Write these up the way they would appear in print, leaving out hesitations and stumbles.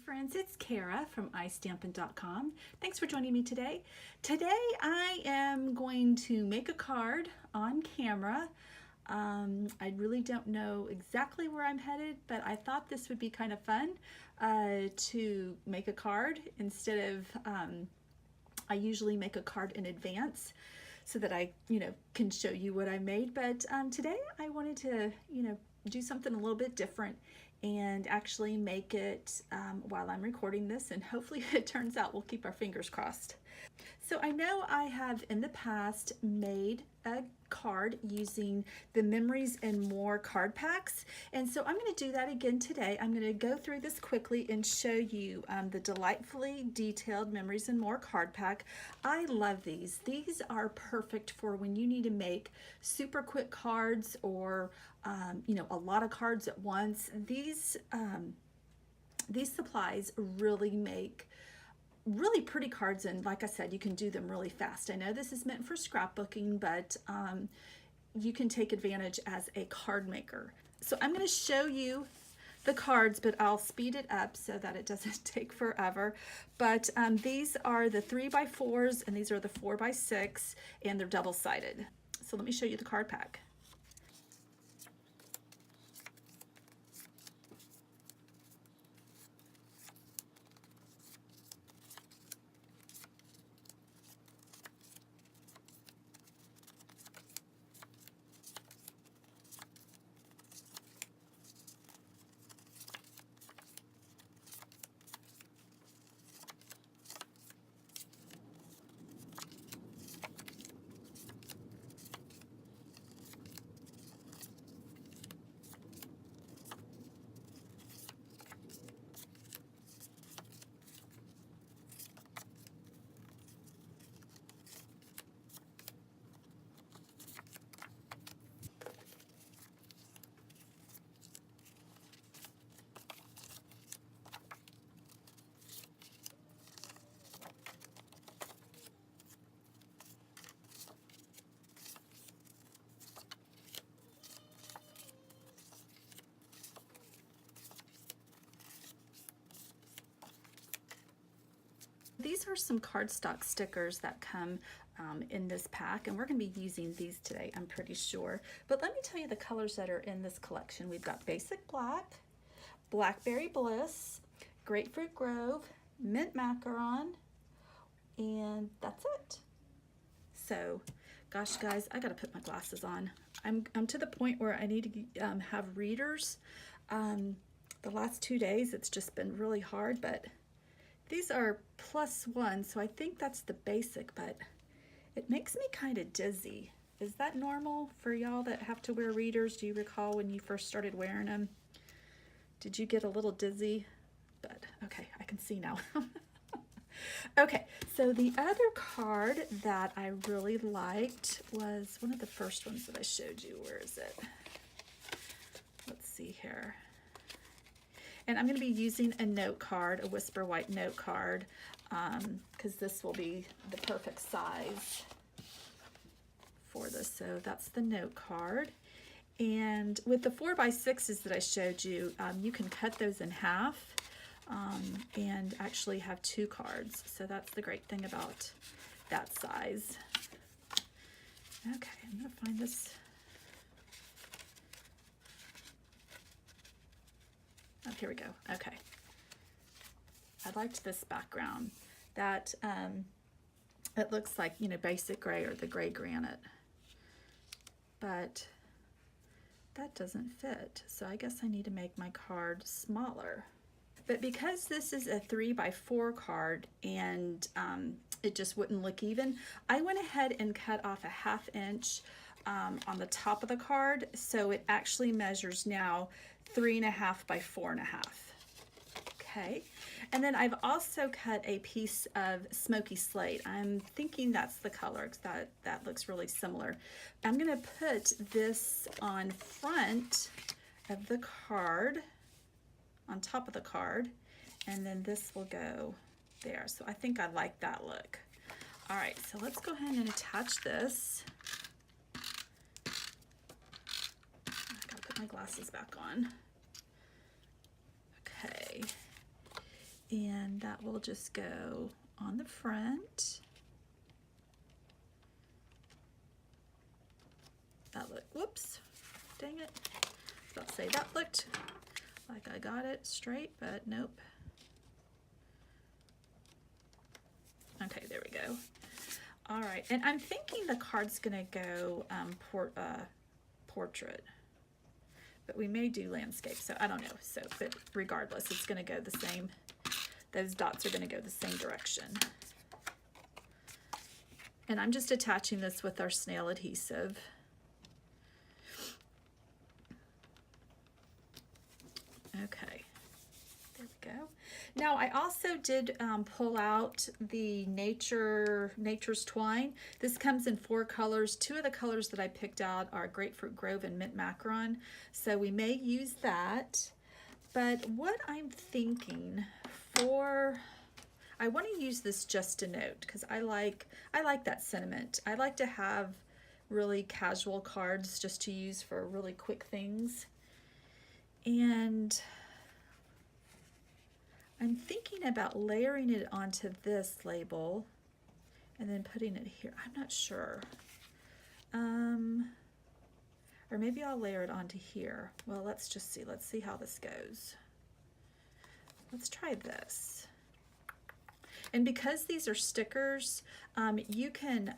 friends, it's Kara from iStampin.com. Thanks for joining me today. Today I am going to make a card on camera. I really don't know exactly where I'm headed, but I thought this would be kind of fun to make a card instead of, I usually make a card in advance so that I, can show you what I made. But today I wanted to, do something a little bit different and actually make it while I'm recording this, and hopefully it turns out. We'll keep our fingers crossed. So I know I have in the past made a card using the Memories and More card packs, and so I'm going to do that again today. I'm going to go through this quickly and show you the delightfully detailed Memories and More card pack. I love these. These are perfect for when you need to make super quick cards or a lot of cards at once. These supplies really make really pretty cards, and like I said, you can do them really fast. I know this is meant for scrapbooking, but you can take advantage as a card maker. So I'm going to show you the cards, but I'll speed it up so that it doesn't take forever. But these are the 3x4s, and these are the 4x6, and they're double-sided. So let me show you the card pack. These are some cardstock stickers that come in this pack, and we're going to be using these today, I'm pretty sure. But let me tell you the colors that are in this collection. We've got Basic Black, Blackberry Bliss, Grapefruit Grove, Mint Macaron, and that's it. So, gosh guys, I gotta put my glasses on. I'm to the point where I need to have readers. The last 2 days it's just been really hard, but these are +1, so I think that's the basic, but it makes me kind of dizzy. Is that normal for y'all that have to wear readers? Do you recall when you first started wearing them? Did you get a little dizzy? But okay, I can see now. Okay, so the other card that I really liked was one of the first ones that I showed you. Where is it? Let's see here. And I'm going to be using a note card, a Whisper White note card, because this will be the perfect size for this. So that's the note card. And with the 4x6s that I showed you, you can cut those in half and actually have 2 cards. So that's the great thing about that size. Okay, I'm going to find this. Oh, here we go. Okay. I liked this background. That it looks like, basic gray or the gray granite. But that doesn't fit. So I guess I need to make my card smaller. But because this is a 3x4 card and it just wouldn't look even, I went ahead and cut off a 1/2 inch on the top of the card. So it actually measures now 3.5 by 4.5. Okay, and then I've also cut a piece of Smoky Slate. I'm thinking that's the color because that looks really similar. I'm going to put this on front of the card, on top of the card, and then this will go there. So I think I like that look. All right, so let's go ahead and attach this. I gotta put my glasses back on. Okay, And that will just go on the front. That look, whoops, dang it. I was about to say that looked like I got it straight, but nope. Okay, there we go. All right, and I'm thinking the card's gonna go portrait, but we may do landscape, so I don't know. So, but regardless, it's gonna go the same. Those dots are gonna go the same direction. And I'm just attaching this with our snail adhesive. Okay, there we go. Now I also did pull out the Nature's Twine. This comes in 4 colors. 2 of the colors that I picked out are Grapefruit Grove and Mint Macaron. So we may use that. But what I'm thinking for, I want to use this Just a Note because I like that sentiment. I like to have really casual cards just to use for really quick things. And I'm thinking about layering it onto this label and then putting it here. I'm not sure. Or maybe I'll layer it onto here. Well, let's just see. Let's see how this goes. Let's try this. And because these are stickers, you can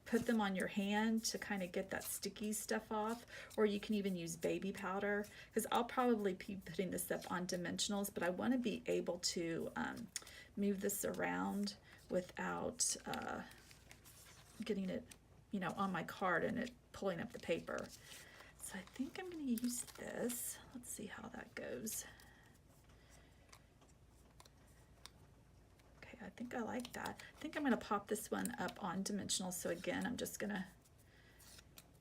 put them on your hand to kind of get that sticky stuff off, or you can even use baby powder, because I'll probably be putting this up on Dimensionals, but I want to be able to move this around without getting it, you know, on my card and it pulling up the paper. So I think I'm going to use this. Let's see how that goes. I think I like that. I think I'm going to pop this one up on Dimensional. So again, I'm just going to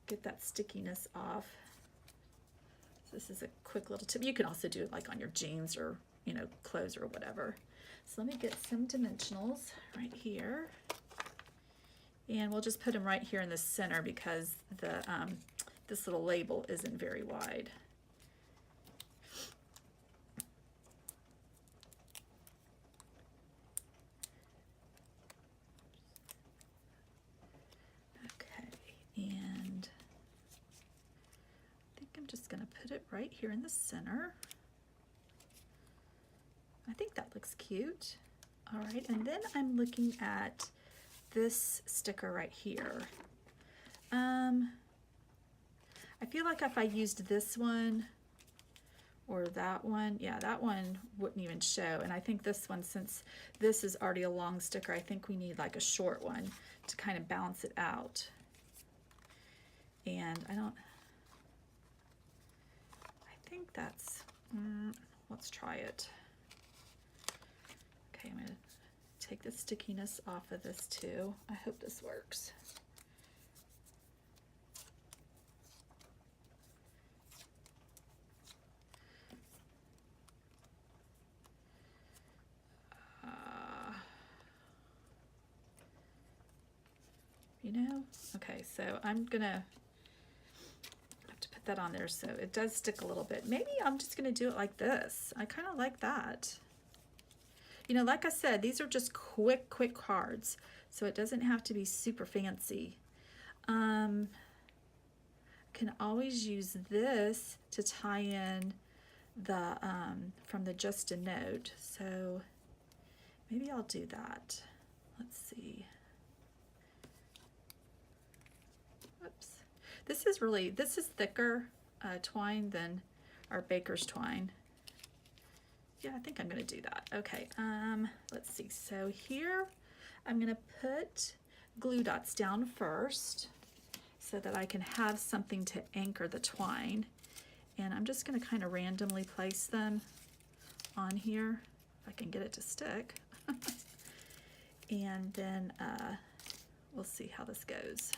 get that stickiness off. So this is a quick little tip. You can also do it like on your jeans or, you know, clothes or whatever. So let me get some Dimensionals right here. And we'll just put them right here in the center because the this little label isn't very wide. And I think I'm just going to put it right here in the center. I think that looks cute. All right, and then I'm looking at this sticker right here. I feel like if I used this one or that one, yeah, that one wouldn't even show. And I think this one, since this is already a long sticker, I think we need like a short one to kind of balance it out. And I think that's, let's try it. Okay, I'm gonna take the stickiness off of this too. I hope this works. You know, okay, so I'm gonna have to put that on there so it does stick a little bit. Maybe I'm just gonna do it like this. I kind of like that. You know, like I said, these are just quick cards, so it doesn't have to be super fancy. Can always use this to tie in the from the Just a Note, so maybe I'll do that. Let's see. Whoops. This is thicker twine than our baker's twine. Yeah, I think I'm going to do that. Okay, let's see. So here I'm going to put glue dots down first so that I can have something to anchor the twine. And I'm just going to kind of randomly place them on here if I can get it to stick. And then we'll see how this goes.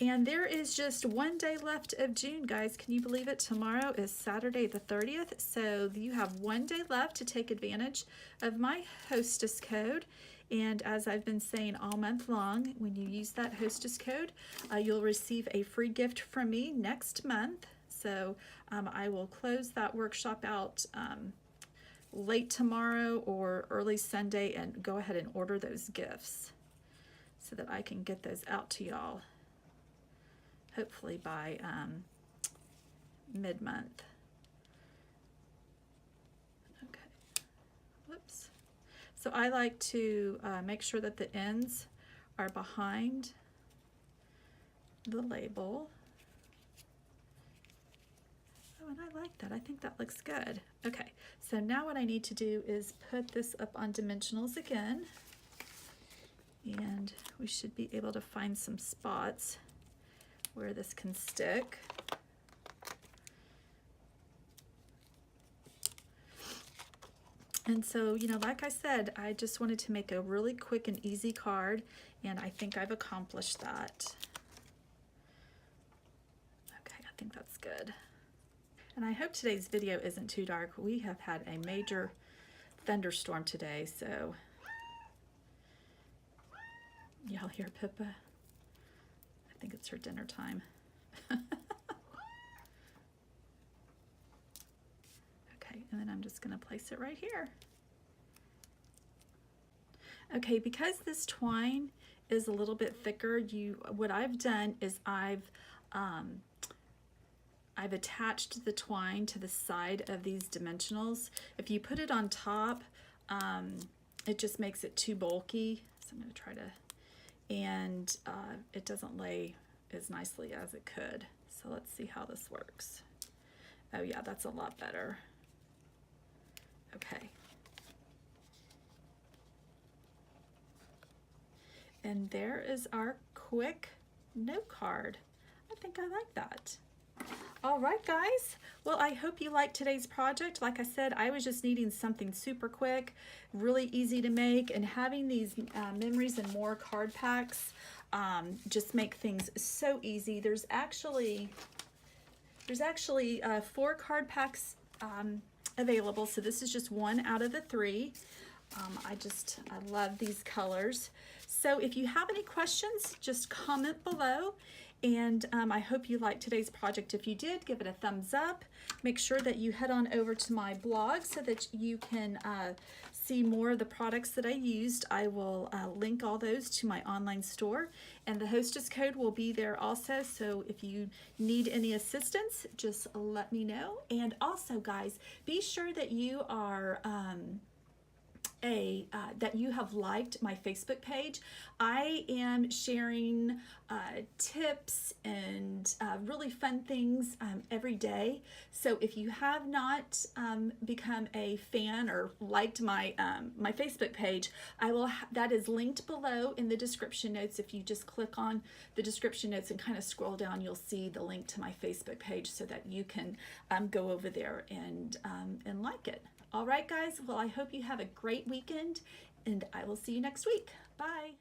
And there is just 1 day left of June, guys. Can you believe it? Tomorrow is Saturday the 30th. So you have 1 day left to take advantage of my hostess code. And as I've been saying all month long, when you use that hostess code, you'll receive a free gift from me next month. so I will close that workshop out late tomorrow or early Sunday and go ahead and order those gifts so that I can get those out to y'all hopefully by mid-month. Okay, whoops. So I like to make sure that the ends are behind the label. Oh, and I like that. I think that looks good. Okay, so now what I need to do is put this up on Dimensionals again, and we should be able to find some spots where this can stick. And so, you know, like I said, I just wanted to make a really quick and easy card, and I think I've accomplished that. Okay, I think that's good. And I hope today's video isn't too dark. We have had a major thunderstorm today, so y'all hear Pippa? I think it's her dinner time. And then I'm just going to place it right here. Okay, because this twine is a little bit thicker, what I've done is I've attached the twine to the side of these dimensionals. If you put it on top, it just makes it too bulky. So I'm going to try to, and it doesn't lay as nicely as it could. So let's see how this works. Oh yeah, that's a lot better. Okay. And there is our quick note card. I think I like that. All right, guys. Well, I hope you liked today's project. Like I said, I was just needing something super quick, really easy to make, and having these Memories and More card packs just make things so easy. There's actually 4 card packs available, so this is just 1 out of the 3. I love these colors. So if you have any questions, just comment below, and I hope you liked today's project. If you did, give it a thumbs up. Make sure that you head on over to my blog so that you can see more of the products that I used. I will link all those to my online store, and the hostess code will be there also, so if you need any assistance, just let me know. And also, guys, be sure that you are that you have liked my Facebook page. I am sharing tips and really fun things every day. So if you have not become a fan or liked my my Facebook page, that is linked below in the description notes. If you just click on the description notes and kind of scroll down, you'll see the link to my Facebook page so that you can go over there and like it. All right, guys, well, I hope you have a great weekend, and I will see you next week. Bye.